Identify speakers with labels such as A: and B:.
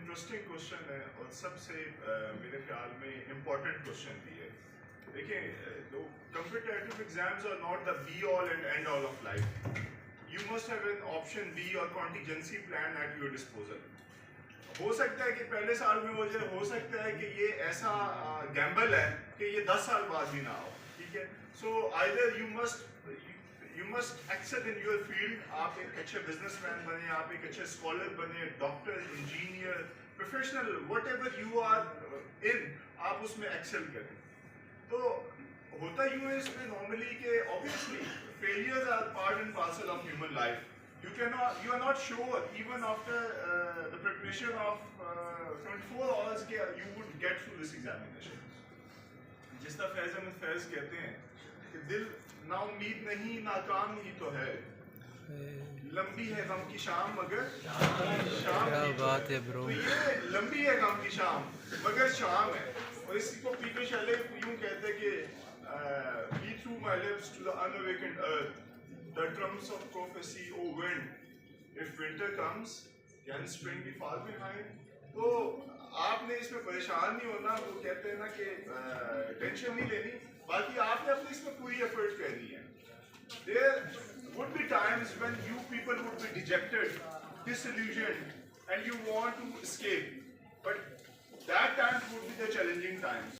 A: Interesting question है और सबसे मेरे ख्याल में इम्पोर्टेंट क्वेश्चन भी है। देखिए, competitive exams are not the be all and end all of life. You must have an option B or contingency plan at your disposal. हो सकता है कि पहले साल में हो जाए, हो सकता है कि ये ऐसा गैम्बल है कि ये 10 साल बाद भी ना हो, ठीक है। So either you must excel in your field. आप एक अच्छे बिजनेसमैन बने, आप एक अच्छे स्कॉलर बने, doctor, engineer, professional, whatever you are in, आप उसमें एक्सेल करें। तो होता यूँ है इसमें नॉर्मली कि obviously failures are part and parcel of human life. You are not sure even after the preparation of 24 hours कि you would get through this examination. जिस तरह फैज़ अहमद फैज़ कहते हैं कि दिल ना उम्मीद नहीं, नाकाम ही तो है, लंबी है गम की शाम मगर शाम
B: क्या
A: ही तो
B: बात है ब्रो।
A: तो ये लंबी है गम की शाम मगर शाम है। और इसी को पीटर शेले यूं कहते हैं कि be through my lips to the unawakened earth, the drums of prophecy, O wind, if winter comes, can spring be far behind? तो आपने इसमें परेशान नहीं होना, वो कहते हैं ना कि टेंशन नहीं लेनी, बाकी आपने अपनी इसमें पूरी एफर्ट करनी है। There would be times when you people would be dejected, disillusioned, and you want to escape, but that time would be the challenging times.